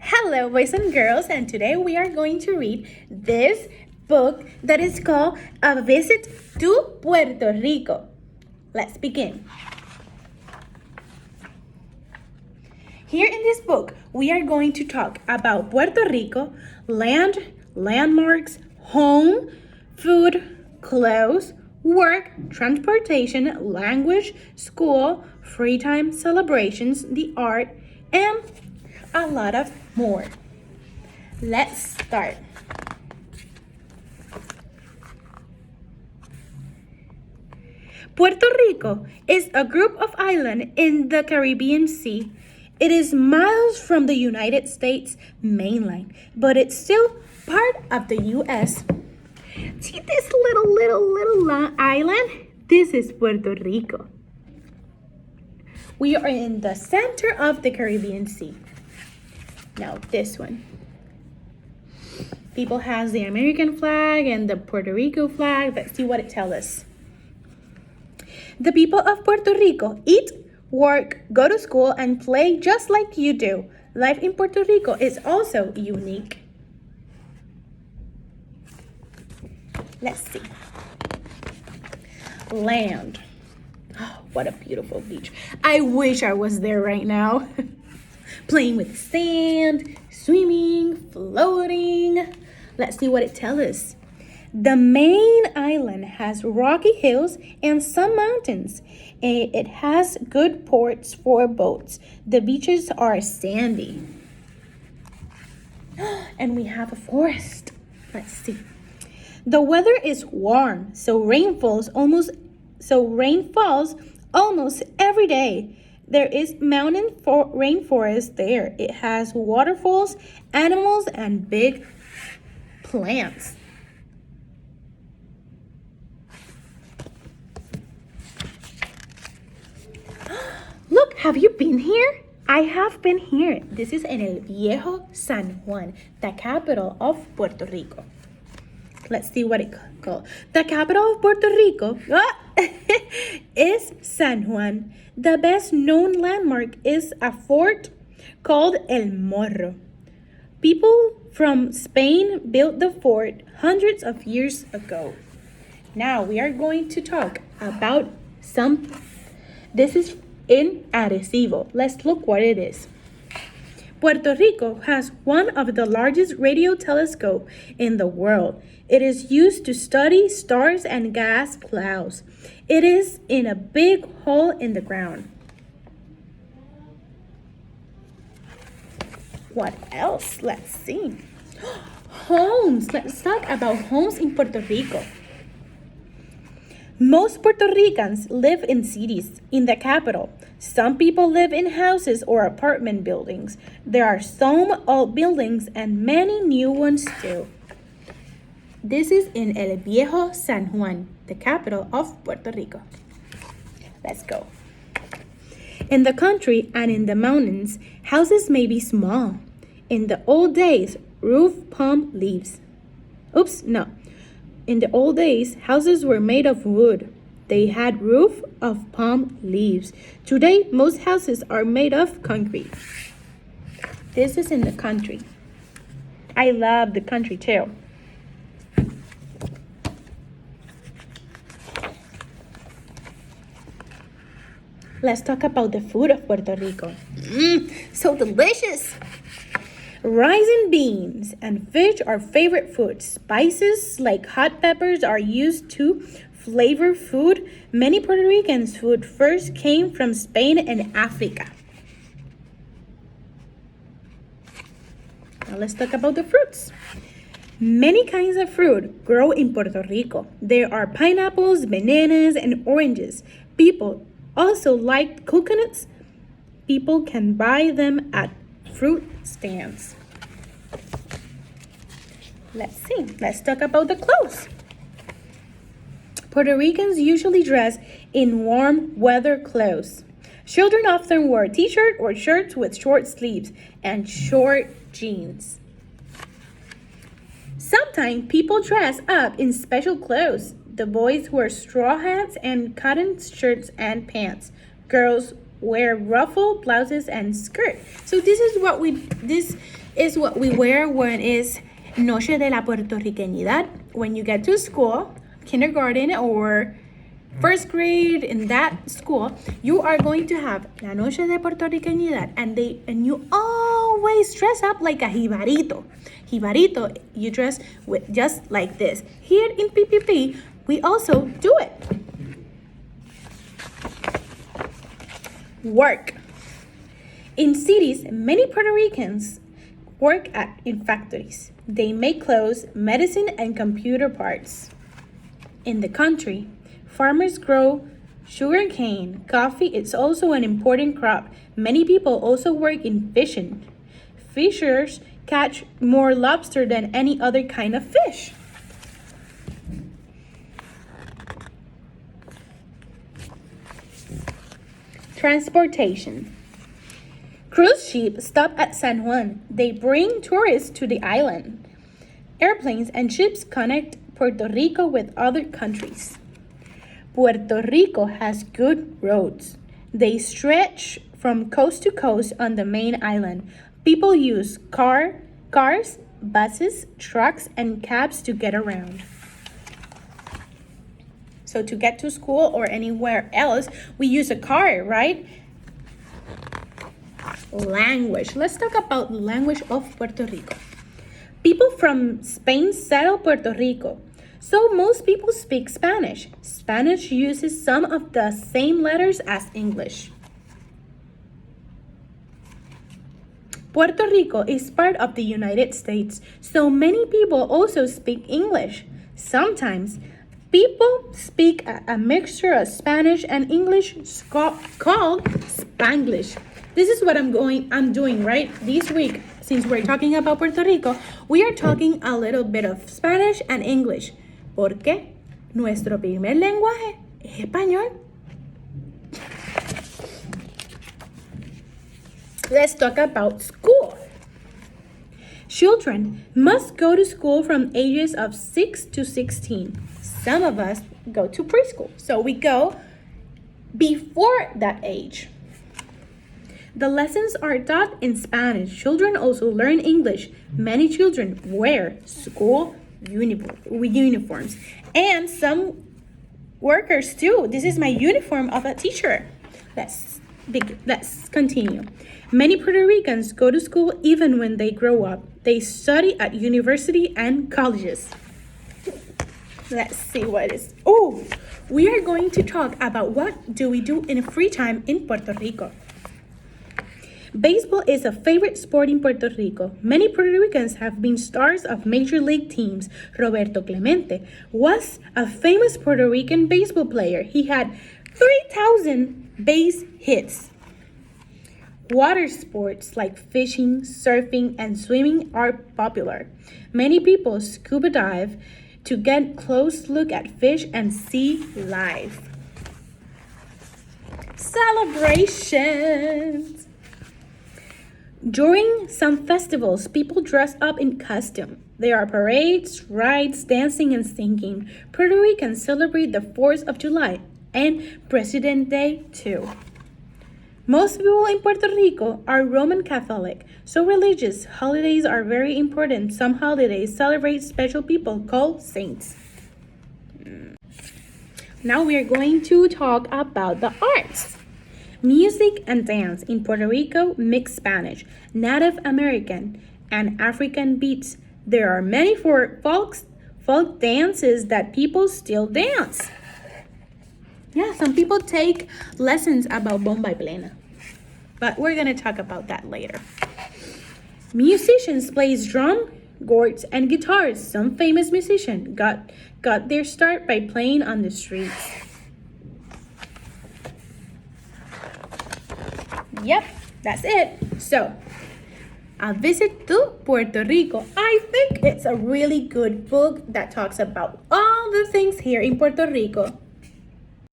Hello, boys and girls, and today we are going to read this book that is called A Visit to Puerto Rico. Let's begin. Here in this book, we are going to talk about Puerto Rico, land, landmarks, home, food, clothes, work, transportation, language, school, free time celebrations, the art, and a lot of more. Let's start. Puerto Rico is a group of islands in the Caribbean Sea. It is miles from the United States mainland, but it's still part of the U.S. See this little island? This is Puerto Rico. We are in the center of the Caribbean Sea. Now this one. People has the American flag and the Puerto Rico flag. Let's see what it tells us. The people of Puerto Rico eat, work, go to school, and play just like you do. Life in Puerto Rico is also unique. Let's see. Land. Oh, what a beautiful beach. I wish I was there right now. Playing with sand, swimming, floating. Let's see what it tells us. The main island has rocky hills and some mountains. It has good ports for boats. The beaches are sandy. And we have a forest. Let's see. The weather is warm, so rain falls almost every day. There is mountain rainforest there. It has waterfalls, animals, and big plants. Look, have you been here? I have been here. This is in El Viejo San Juan, the capital of Puerto Rico. Let's see what it's called. The capital of Puerto Rico is San Juan. The best known landmark is a fort called El Morro. People from Spain built the fort hundreds of years ago. Now we are going to talk about this is in Arecibo. Let's look what it is. Puerto Rico has one of the largest radio telescopes in the world. It is used to study stars and gas clouds. It is in a big hole in the ground. What else? Let's see. Homes. Let's talk about homes in Puerto Rico. Most Puerto Ricans live in cities, in the capital. Some people live in houses or apartment buildings. There are some old buildings and many new ones too. This is in El Viejo San Juan, the capital of Puerto Rico. Let's go. In the country and in the mountains, houses may be small. In the old days, In the old days, houses were made of wood. They had roof of palm leaves. Today, most houses are made of concrete. This is in the country. I love the country too. Let's talk about the food of Puerto Rico. So delicious! Rice and beans and fish are favorite foods. Spices like hot peppers are used to flavor food. Many Puerto Ricans' food first came from Spain and Africa. Now let's talk about the fruits. Many kinds of fruit grow in Puerto Rico. There are pineapples, bananas, and oranges. People also like coconuts. People can buy them at fruit stands. Let's see. Let's talk about the clothes. Puerto Ricans usually dress in warm weather clothes. Children often wear t-shirts or shirts with short sleeves and short jeans. Sometimes people dress up in special clothes. The boys wear straw hats and cotton shirts and pants. Girls wear ruffled blouses and skirt. So this is what is what we wear when it's Noche de la Puertorriqueñidad. When you get to school, kindergarten or first grade in that school, you are going to have La Noche de Puertorriqueñidad, and you always dress up like a jibarito. Jibarito, you dress with just like this. Here in PPP, we also do it. Work. In cities, many Puerto Ricans work in factories. They make clothes, medicine, and computer parts. In the country, farmers grow sugarcane. Coffee is also an important crop. Many people also work in fishing. Fishers catch more lobster than any other kind of fish. Transportation. Cruise ships stop at San Juan. They bring tourists to the island. Airplanes and ships connect Puerto Rico with other countries. Puerto Rico has good roads. They stretch from coast to coast on the main island. People use cars, buses, trucks, and cabs to get around. So to get to school or anywhere else, we use a car, right? Language. Let's talk about language of Puerto Rico. People from Spain settled Puerto Rico, so most people speak Spanish. Spanish uses some of the same letters as English. Puerto Rico is part of the United States, so many people also speak English. Sometimes people speak a mixture of Spanish and English called Spanglish. This is what I'm doing right this week. Since we're talking about Puerto Rico, we are talking a little bit of Spanish and English. Porque nuestro primer lenguaje es español. Let's talk about school. Children must go to school from ages of 6 to 16. Some of us go to preschool, so we go before that age. The lessons are taught in Spanish. Children also learn English. Many children wear school uniforms. And some workers too. This is my uniform of a teacher. Let's continue. Many Puerto Ricans go to school even when they grow up. They study at university and colleges. Let's see what is. Oh, we are going to talk about what do we do in free time in Puerto Rico. Baseball is a favorite sport in Puerto Rico. Many Puerto Ricans have been stars of major league teams. Roberto Clemente was a famous Puerto Rican baseball player. He had 3,000 base hits. Water sports like fishing, surfing, and swimming are popular. Many people scuba dive to get a close look at fish and sea life. Celebrations. During some festivals, people dress up in costume. There are parades, rides, dancing, and singing. Puerto Ricans celebrate the 4th of July and President's Day too. Most people in Puerto Rico are Roman Catholic, so religious holidays are very important. Some holidays celebrate special people called saints. Now we are going to talk about the arts. Music and dance in Puerto Rico mix Spanish, Native American, and African beats. There are many folk dances that people still dance. Yeah, some people take lessons about bomba y plena, but we're gonna talk about that later. Musicians play drum, gourds, and guitars. Some famous musicians got their start by playing on the streets. Yep, that's it. So, A Visit to Puerto Rico. I think it's a really good book that talks about all the things here in Puerto Rico.